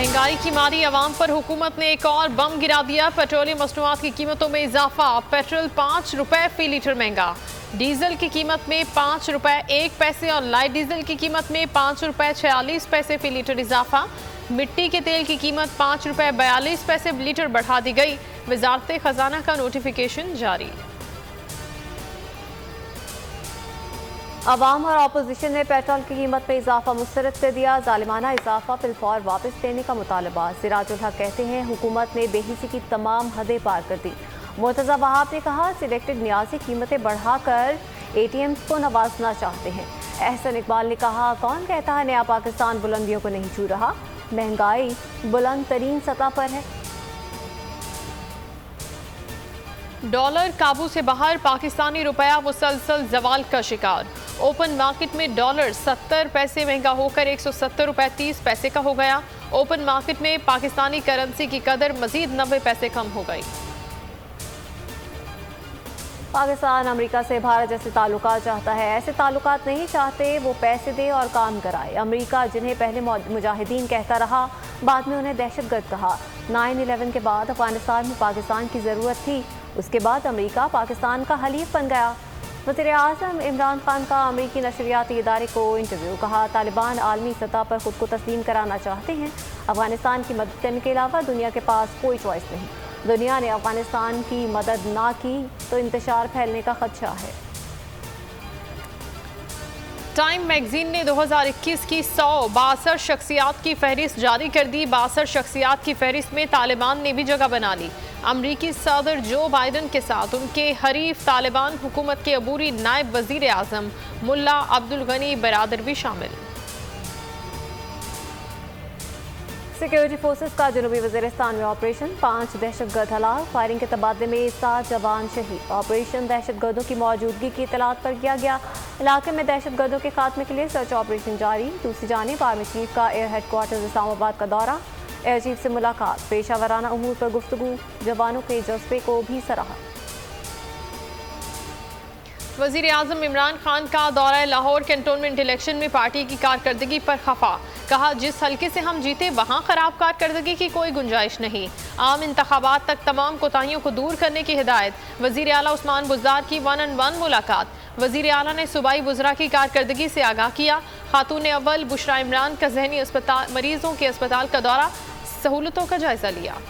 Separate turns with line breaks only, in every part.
महंगाई की मारी आवाम पर हुकूमत ने एक और बम गिरा दिया। पेट्रोलियम मसनूआत की कीमतों में इजाफा। पेट्रोल 5 रुपए फी लीटर महंगा। डीजल की कीमत में 5 रुपए 1 पैसे और लाइट डीजल की कीमत में 5 रुपए 46 पैसे फी लीटर इजाफा। मिट्टी के तेल की कीमत 5 रुपए 42 पैसे लीटर बढ़ा दी गई। वजारत खजाना का नोटिफिकेशन जारी।
अवाम और अपोजिशन ने पेट्रोल की कीमत में इजाफा मुस्तरद कर दिया। जालिमाना इजाफा फिलफौर वापस लेने का मुतालबा। सिराजुल हक कहते हैं हुकूमत ने बेहिसी की तमाम हदें पार कर दी। मुर्तज़ा वहाब ने कहा सिलेक्टेड न्यासी कीमतें बढ़ाकर ATMs को नवाजना चाहते हैं। एहसन इकबाल ने कहा कौन कहता है नया पाकिस्तान बुलंदियों को नहीं छू रहा, महंगाई बुलंद तरीन सतह पर है।
डॉलर काबू से बाहर, पाकिस्तानी रुपया मुसलसल जवाल का शिकार। ओपन मार्केट में डॉलर 70 पैसे महंगा होकर 170 रुपए 30 पैसे का हो गया। ओपन मार्केट में पाकिस्तानी करेंसी की कदर मजीद 90 पैसे कम हो गई।
पाकिस्तान अमेरिका से भारत जैसे ताल्लुकात चाहता है, ऐसे ताल्लुकात नहीं चाहते, वो पैसे दे और काम कराए। अमेरिका जिन्हें पहले मुजाहिदीन कहता रहा, बाद में उन्हें दहशतगर्द कहा। 9/11 के बाद अफगानिस्तान में पाकिस्तान की ज़रूरत थी, उसके बाद अमेरिका पाकिस्तान का हलीफ बन गया। वज़ीर-ए-आज़म इमरान खान का अमेरिकी नशरियाती इदारे को इंटरव्यू। कहा तालिबान आलमी सतह पर खुद को तस्लीम कराना चाहते हैं। अफगानिस्तान की मदद करने के अलावा दुनिया के पास कोई चॉइस नहीं। दुनिया ने अफगानिस्तान की मदद ना की तो इंतशार फैलने का खदशा है।
टाइम मैगजीन ने 2021 की 162 शख्सियात की फहरिस्त जारी कर दी। 62 शख्सियात की फहरिस्त में तालिबान ने भी जगह बना ली। अमरीकी सदर जो बाइडन के साथ उनके हरीफ तालिबान हुकूमत के अबूरी नायब वजीर आज़म मुल्ला अब्दुल गनी बरादर भी शामिल।
सिक्योरिटी फोर्सेस का जनूबी वज़ीरिस्तान में ऑपरेशन, 5 दहशतगर्द हलाक। फायरिंग के तबादले में 7 जवान शहीद। ऑपरेशन दहशतगर्दों की मौजूदगी की इतलात पर किया गया। इलाके में दहशतगर्दों के खात्मे के लिए सर्च ऑपरेशन जारी। दूसरी जानिब आर्मी चीफ का एयर हेडक्वार्टर इस्लामाबाद का दौरा, एयर चीफ से मुलाकात, पेशावराना उमूर पर गुफ्तगू, जवानों के जज्बे को भी सराहा।
वज़ीर आज़म इमरान खान का दौरा लाहौर कैंटोनमेंट इलेक्शन में पार्टी की कारकर्दगी पर खफा। कहा जिस हल्के से हम जीते वहाँ खराब कारकर्दगी की कोई गुंजाइश नहीं। आम इंतखाबात तक तमाम कोताहियों को दूर करने की हिदायत। वज़ीर आला उस्मान बुज़दार की 1-on-1 मुलाकात। वज़ीर आला ने सूबाई बुज़रा की कारकर्दगी से आगाह किया। खातून अव्वल बुशरा इमरान का ज़हनी अस्पताल मरीजों के अस्पताल का दौरा, सहूलतों का जायजा लिया।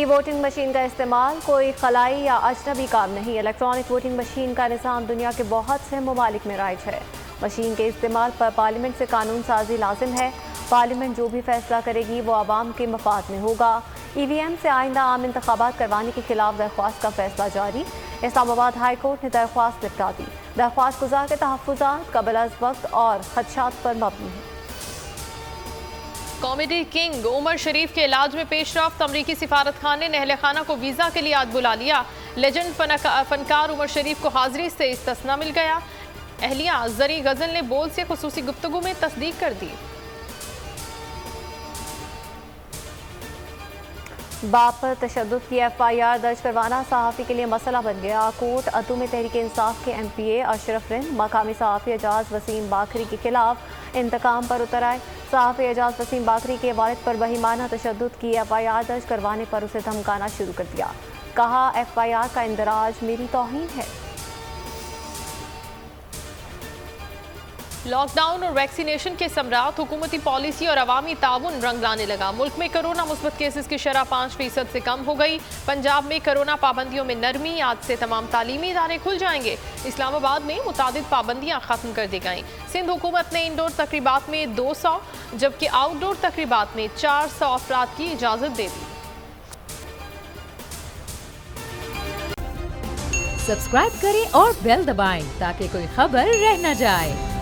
वोटिंग मशीन का इस्तेमाल कोई खलाई या अजनबी काम नहीं। इलेक्ट्रॉनिक वोटिंग मशीन का निज़ाम दुनिया के बहुत से ममालिक में राइज है। मशीन के इस्तेमाल पर पार्लियामेंट से कानून साजी लाजिम है। पार्लियामेंट जो भी फैसला करेगी वो आवाम के मफाद में होगा। EVM से आइंदा आम इंतखाबात करवाने के खिलाफ दरख्वास्त का फैसला जारी। इस्लामाबाद हाई कोर्ट ने दरख्वास्त निपटा दी। दरख्वास्त गुजार के तहफ़्फ़ुज़ात कबल अज़ वक्त और खदशात पर मबनी है।
कॉमेडी किंग उमर शरीफ के इलाज में पेशरफ्त। अमरीकी सिफारत खान ने अहले खाना को वीज़ा के लिए आज बुला लिया। लेजेंड फनकार उमर शरीफ को हाजिरी से इस्तिस्ना मिल गया। अहलिया जरी गजल ने बोल से खुसूसी गुफ्तगू में तस्दीक कर दी।
बाप पर तशद्दुद की FIR दर्ज करवाना सहाफ़ी के लिए मसला बन गया। कोर्ट अतु में तहरीक इंसाफ के MPA अशरफ रिंद मकामी सहाफ़ी एजाज वसीम बाखरी के खिलाफ इंतकाम पर उतर आए। सहाफ़ी एजाज वसीम बाखरी के वालिद पर बहिमाना तशद्दुद की FIR दर्ज करवाने पर उसे धमकाना शुरू कर दिया। कहा FIR का इंदराज मेरी तौहीन है।
लॉकडाउन और वैक्सीनेशन के समरात, हुकूमती पॉलिसी और अवामी ताउन रंग लाने लगा। मुल्क में कोरोना मुस्बत केसेस की शरह 5% से कम हो गई। पंजाब में कोरोना पाबंदियों में नरमी, आज से तमाम तालीमी इदारे खुल जाएंगे। इस्लामाबाद में मुतादिद पाबंदियां खत्म कर दी गईं। सिंध हुकूमत ने इंडोर तकरीबात में 200 जबकि आउटडोर तकरीबात में 400 अफराद की इजाज़त दे दी।
सब्सक्राइब करें और बेल दबाएं ताकि कोई खबर रह न जाए।